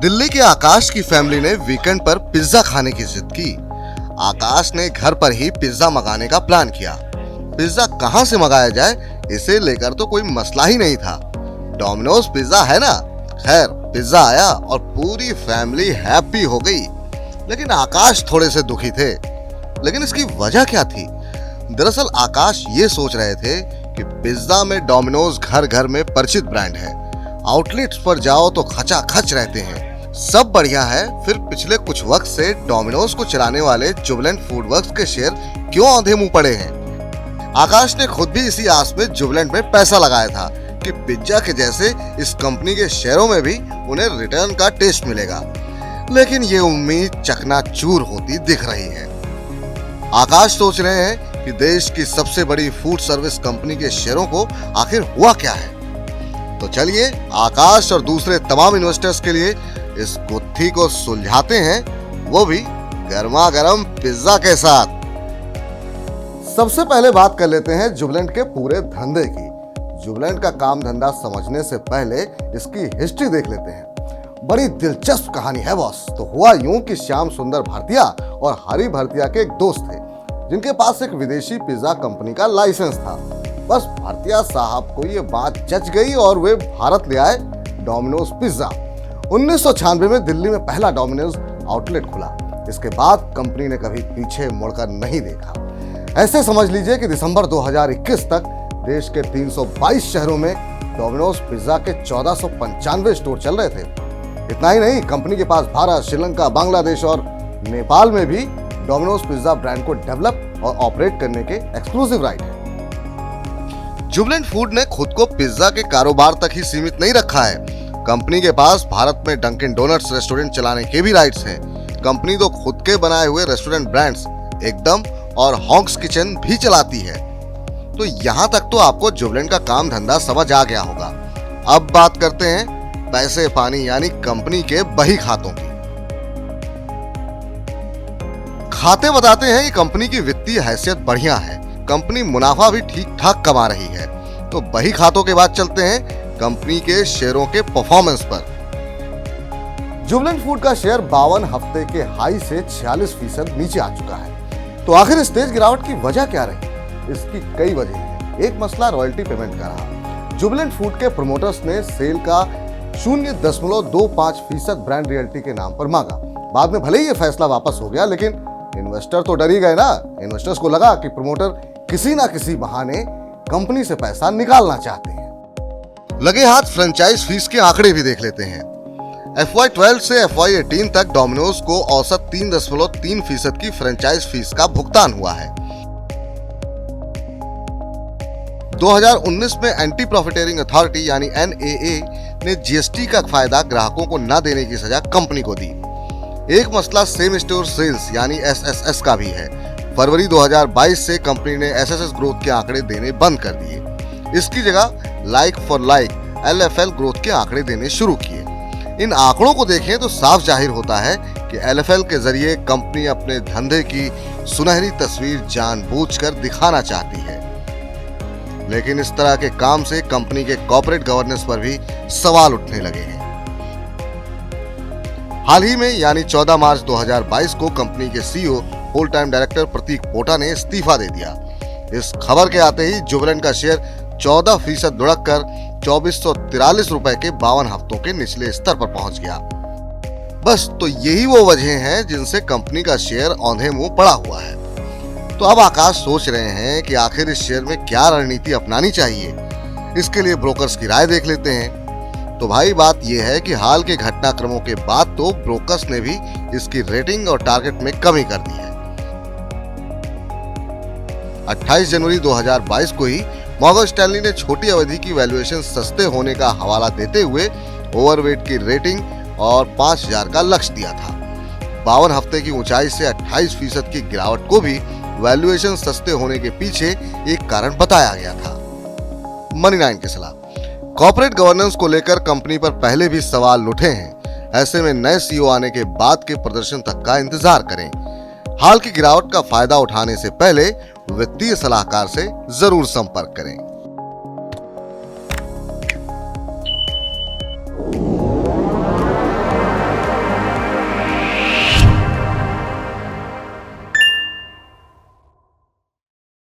दिल्ली के आकाश की फैमिली ने वीकेंड पर पिज्जा खाने की जिद की। आकाश ने घर पर ही पिज्जा मंगाने का प्लान किया। पिज्जा कहां से मंगाया जाए इसे लेकर तो कोई मसला ही नहीं था। डोमिनोज पिज्जा है ना। खैर पिज्जा आया और पूरी फैमिली हैप्पी हो गई। लेकिन आकाश थोड़े से दुखी थे। लेकिन इसकी वजह क्या थी? दरअसल आकाश ये सोच रहे थे कि पिज्जा में डोमिनोज घर घर में परिचित ब्रांड है। आउटलेट्स पर जाओ तो खचाखच रहते हैं, सब बढ़िया है। फिर पिछले कुछ वक्त से डोमिनोज को चलाने वाले जुबिलेंट फूड वर्क्स के शेयर क्यों आधे मुंह पड़े हैं? आकाश ने खुद भी इसी आस में जुबिलेंट में पैसा लगाया था कि पिज्जा के जैसे इस कंपनी के शेयरों में भी उन्हें रिटर्न का टेस्ट मिलेगा। लेकिन ये उम्मीद चकनाचूर होती दिख रही है। आकाश सोच रहे हैं कि देश की सबसे बड़ी फूड सर्विस कंपनी के शेयरों को आखिर हुआ क्या है। तो चलिए आकाश और दूसरे तमाम इन्वेस्टर्स के लिए इस गुत्थी को सुलझाते हैं, वो भी गर्मा गर्म पिज्जा के साथ। सबसे पहले बात कर लेते हैं जुबिलेंट के पूरे धंधे की। जुबिलेंट का काम धंधा समझने से पहले इसकी हिस्ट्री देख लेते हैं। बड़ी दिलचस्प कहानी है बॉस। तो हुआ यूं कि श्याम सुंदर भारतीया और हरि भारतीया के एक दोस्त थे जिनके पास एक विदेशी पिज्जा कंपनी का लाइसेंस था। बस भारतीया साहब को ये बात जच गई और वे भारत ले आए डोमिनोज पिज्जा। 1996 में दिल्ली में पहला डोमिनोज आउटलेट खुला। इसके बाद कंपनी ने कभी पीछे मुड़कर नहीं देखा। ऐसे समझ लीजिए कि दिसंबर 2021 तक देश के 322 शहरों में डोमिनोज पिज्जा के 1495 स्टोर चल रहे थे। इतना ही नहीं, कंपनी के पास भारत, श्रीलंका, बांग्लादेश और नेपाल में भी डोमिनोज पिज्जा ब्रांड को डेवलप और ऑपरेट करने के एक्सक्लूसिव राइट है। जुबिलेंट फूड ने खुद को पिज्जा के कारोबार तक ही सीमित नहीं रखा है। कंपनी के पास भारत में डंकिन डोनट्स रेस्टोरेंट चलाने के भी राइट्स हैं। कंपनी तो खुद के बनाए हुए रेस्टोरेंट ब्रांड्स एकदम और हॉन्क्स किचन भी चलाती है। तो यहाँ तक तो आपको जुबिलेंट का काम धंधा समझ आ गया होगा। अब बात करते हैं पैसे पानी यानी कंपनी के बही खातों की। खाते बताते हैं कि कंपनी की वित्तीय हैसियत बढ़िया है। कंपनी मुनाफा भी ठीक ठाक कमा रही है। तो बही खातों के बाद चलते हैं कंपनी के शेयरों के परफॉर्मेंस पर। जुबिलेंट फूड का शेयर 52 हफ्ते के हाई से 46% नीचे आ चुका है। तो आखिर इस तेज गिरावट की वजह क्या रही? इसकी कई वजह है। एक मसला रॉयल्टी पेमेंट का रहा। जुबिलेंट फूड के प्रमोटर्स ने सेल का 0.25% ब्रांड रॉयल्टी के नाम पर मांगा। बाद में भले ही ये फैसला वापस हो गया, लेकिन इन्वेस्टर तो डर ही गए ना। इन्वेस्टर्स को लगा कि प्रमोटर किसी ना किसी बहाने कंपनी से पैसा निकालना चाहते हैं। लगे हाथ फ्रेंचाइज फीस के आंकड़े भी देख लेते हैं। FY12 से FY18 तक डोमिनोज को औसत 3.3% की फ्रेंचाइज फीस का भुगतान हुआ है। 2019 में एंटी प्रॉफिटेरिंग अथॉरिटी यानी NAA ने GST का फायदा ग्राहकों को न देने की सजा कंपनी को दी। एक मसला सेम स्टोर सेल्स यानी SSS का भी है। फरवरी 2022 से कंपनी ने SSS ग्रोथ के आंकड़े देने बंद कर दिए। इसकी जगह like for like LFL growth के आंकड़े देने शुरू किए। इन आंकड़ों को देखें तो साफ जाहिर होता है कि LFL के जरिए कंपनी अपने धंधे की सुनहरी तस्वीर जानबूझकर दिखाना चाहती है। लेकिन इस तरह के काम से कंपनी के कॉर्पोरेट गवर्नेंस पर भी सवाल उठने लगे हैं। हाल ही में यानी 14 मार्च 2022 को कंपनी के CEO होल टाइम डायरेक्टर प्रतीक पोटा ने इस्तीफा दे दिया। इस खबर के आते ही जुबिलेंट का शेयर 14% लुढ़क कर 2443 रुपए के 52 हफ्तों के निचले स्तर पर पहुंच गया। बस तो यही वो वजह हैं जिनसे कंपनी का शेयर औंधे मुंह पड़ा हुआ है। तो अब आकाश सोच रहे हैं कि आखिर इस शेयर में क्या रणनीति अपनानी चाहिए। इसके लिए ब्रोकर्स की राय देख लेते हैं। तो भाई बात यह है कि हाल के घटनाक्रमों के बाद तो ब्रोकर्स ने भी इसकी रेटिंग और टारगेट में कमी कर दी है। 28 जनवरी 2022 को ही मॉर्गन स्टैनली ने छोटी अवधि की वैल्यूएशन सस्ते होने का हवाला देते हुए ओवरवेट की रेटिंग और 5000 का लक्ष्य दिया था। 52 हफ्ते की ऊंचाई से 28% की गिरावट को भी वैल्यूएशन सस्ते होने के पीछे एक कारण बताया गया था। मनी 9 की सलाह। कॉर्पोरेट गवर्नेंस को लेकर कंपनी पर पहले भी सवाल उठे हैं। ऐसे में नए CEO आने के बाद के प्रदर्शन तक का इंतजार करें। हाल की गिरावट का फायदा उठाने से पहले वित्तीय सलाहकार से जरूर संपर्क करें।